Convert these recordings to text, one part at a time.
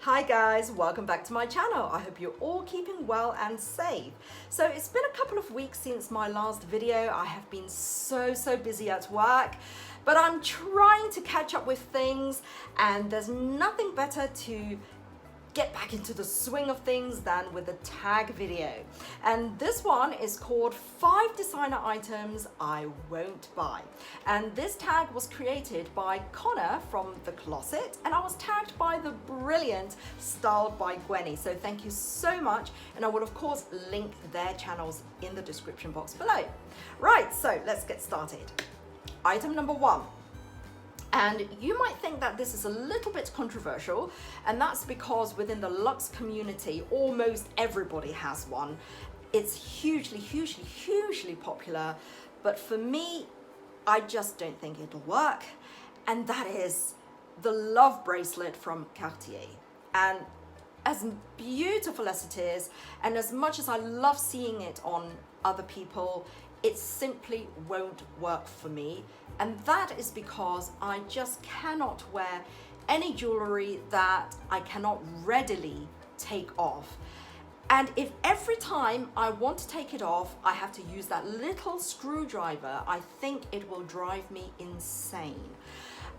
Hi guys, welcome back to my channel. I hope you're all keeping well and safe. So it's been a couple of weeks since my last video. I have been so busy at work, but I'm trying to catch up with things, and there's nothing better to get back into the swing of things than with a tag video. And this one is called 5 designer items I won't buy. And this tag was created by Connor from The Closet, and I was tagged by the brilliant StyledByGwenny. So thank you so much. And I will of course link their channels in the description box below. Right, so let's get started. Item number 1. And you might think that this is a little bit controversial, and that's because within the Lux community, almost everybody has one. It's hugely popular, but for me, I just don't think it'll work. And that is the love bracelet from Cartier. And as beautiful as it is, and as much as I love seeing it on other people, it simply won't work for me. And that is because I just cannot wear any jewelry that I cannot readily take off. And if every time I want to take it off, I have to use that little screwdriver, I think it will drive me insane.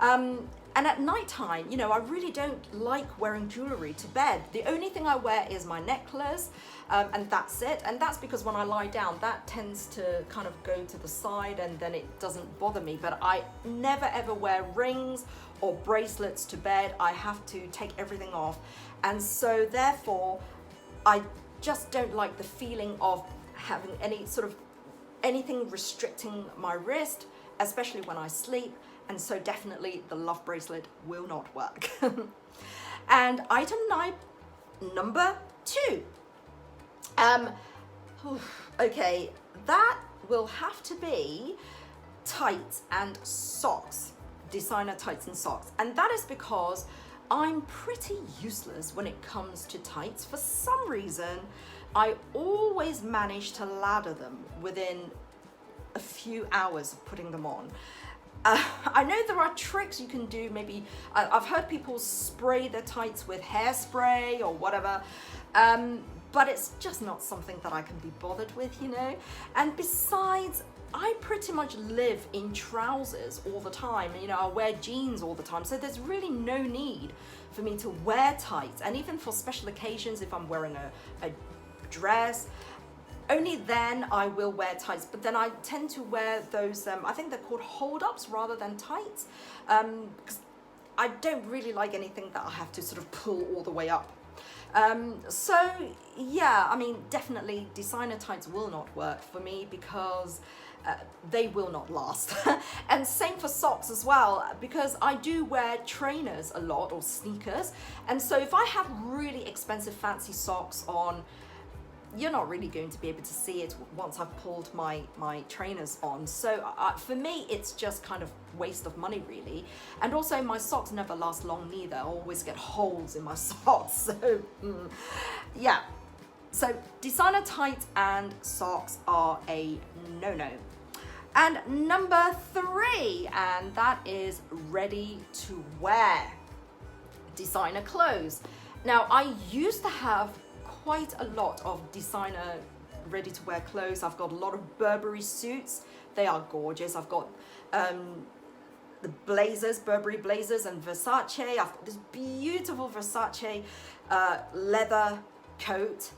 And at nighttime, you know, I really don't like wearing jewelry to bed. The only thing I wear is my necklace, and that's it. And that's because when I lie down, that tends to kind of go to the side and then it doesn't bother me. But I never ever wear rings or bracelets to bed. I have to take everything off. And so therefore, I just don't like the feeling of having any sort of anything restricting my wrist, especially when I sleep. And so definitely the love bracelet will not work. And item number 2. Okay, that will have to be tights and socks, designer tights and socks. And that is because I'm pretty useless when it comes to tights. For some reason, I always manage to lather them within a few hours of putting them on. I know there are tricks you can do. Maybe I've heard people spray their tights with hairspray or whatever, but it's just not something that I can be bothered with, you know. And besides, I pretty much live in trousers all the time. You know, I wear jeans all the time, so there's really no need for me to wear tights. And even for special occasions, if I'm wearing a dress, only then I will wear tights. But then I tend to wear those, I think they're called hold-ups rather than tights, because I don't really like anything that I have to sort of pull all the way up. So yeah, I mean, definitely designer tights will not work for me because they will not last. And same for socks as well, because I do wear trainers a lot, or sneakers. And so if I have really expensive fancy socks on, you're not really going to be able to see it once I've pulled my trainers on. So for me, it's just kind of waste of money, really. And also my socks never last long neither. I always get holes in my socks. So yeah, so designer tights and socks are a no-no. And number 3, and that is ready to wear designer clothes. Now, I used to have quite a lot of designer ready to wear clothes. I've got a lot of Burberry suits. They are gorgeous. I've got the blazers, Burberry blazers, and Versace. I've got this beautiful Versace leather coat.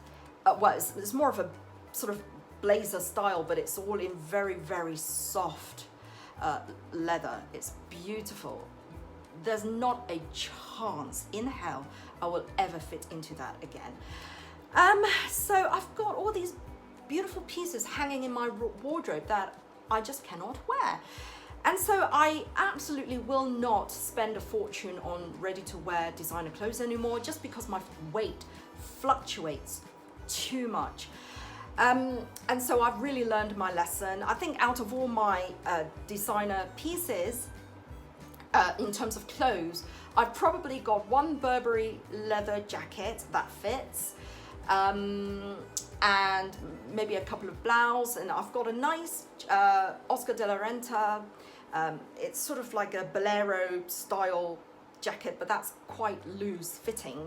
Well, it's more of a sort of blazer style, but it's all in very soft leather. It's beautiful. There's not a chance in hell I will ever fit into that again. So I've got all these beautiful pieces hanging in my wardrobe that I just cannot wear. And so I absolutely will not spend a fortune on ready-to-wear designer clothes anymore, just because my weight fluctuates too much. And so I've really learned my lesson. I think out of all my designer pieces, in terms of clothes, I've probably got one Burberry leather jacket that fits, and maybe a couple of blouses, and I've got a nice Oscar de la Renta. It's sort of like a bolero style jacket, but that's quite loose fitting.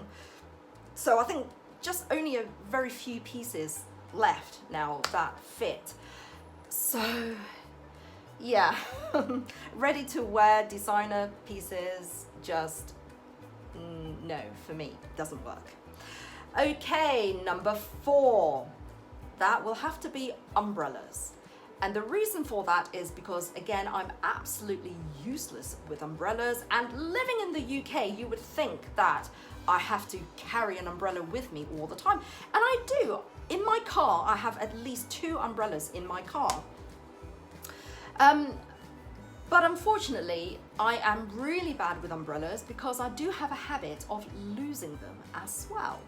So I think just only a very few pieces left now that fit. So yeah, ready to wear designer pieces, just no, for me, doesn't work. Okay, number 4, that will have to be umbrellas. And the reason for that is because, again, I'm absolutely useless with umbrellas, and living in the UK, you would think that I have to carry an umbrella with me all the time. And I do. In my car, I have at least 2 umbrellas in my car. But unfortunately, I am really bad with umbrellas because I do have a habit of losing them as well.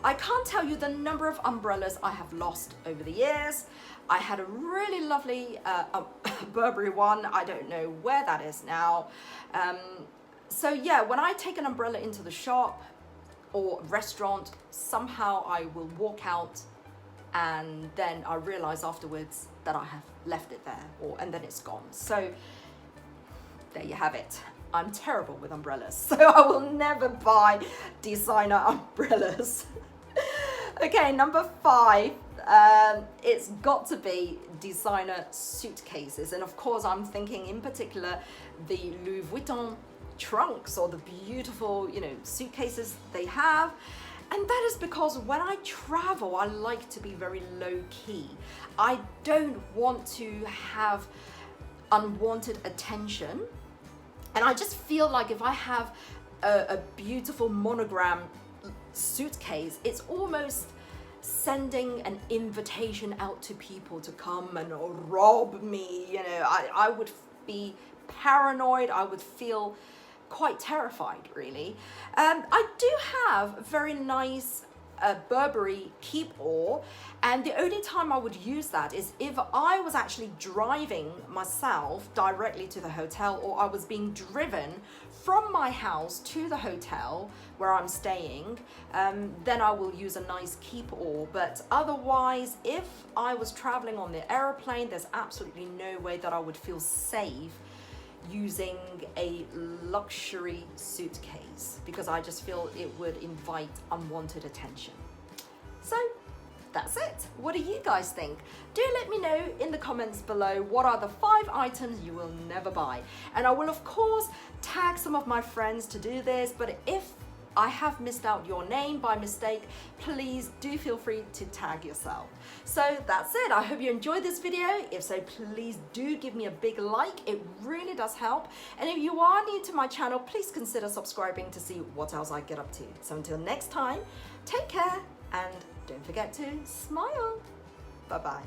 I can't tell you the number of umbrellas I have lost over the years. I had a really lovely Burberry one. I don't know where that is now. So yeah, when I take an umbrella into the shop or restaurant, somehow I will walk out and then I realize afterwards that I have left it there, and then it's gone. So there you have it. I'm terrible with umbrellas, so I will never buy designer umbrellas. Okay, number 5, it's got to be designer suitcases. And of course, I'm thinking in particular the Louis Vuitton trunks, or the beautiful, you know, suitcases they have. And that is because when I travel, I like to be very low key. I don't want to have unwanted attention. And I just feel like if I have a beautiful monogram suitcase, it's almost sending an invitation out to people to come and rob me. You know, I would be paranoid. I would feel quite terrified, really. I do have a very nice Burberry keep-all, and the only time I would use that is if I was actually driving myself directly to the hotel, or I was being driven from my house to the hotel where I'm staying, then I will use a nice keep-all. But otherwise, if I was traveling on the airplane, there's absolutely no way that I would feel safe using a luxury suitcase, because I just feel it would invite unwanted attention. So that's it. What do you guys think? Do let me know in the comments below what are the 5 items you will never buy. And I will of course tag some of my friends to do this, but if I have missed out your name by mistake, please do feel free to tag yourself. So that's it. I hope you enjoyed this video. If so, please do give me a big like. It really does help. And if you are new to my channel, please consider subscribing to see what else I get up to. So until next time, take care and don't forget to smile. Bye-bye.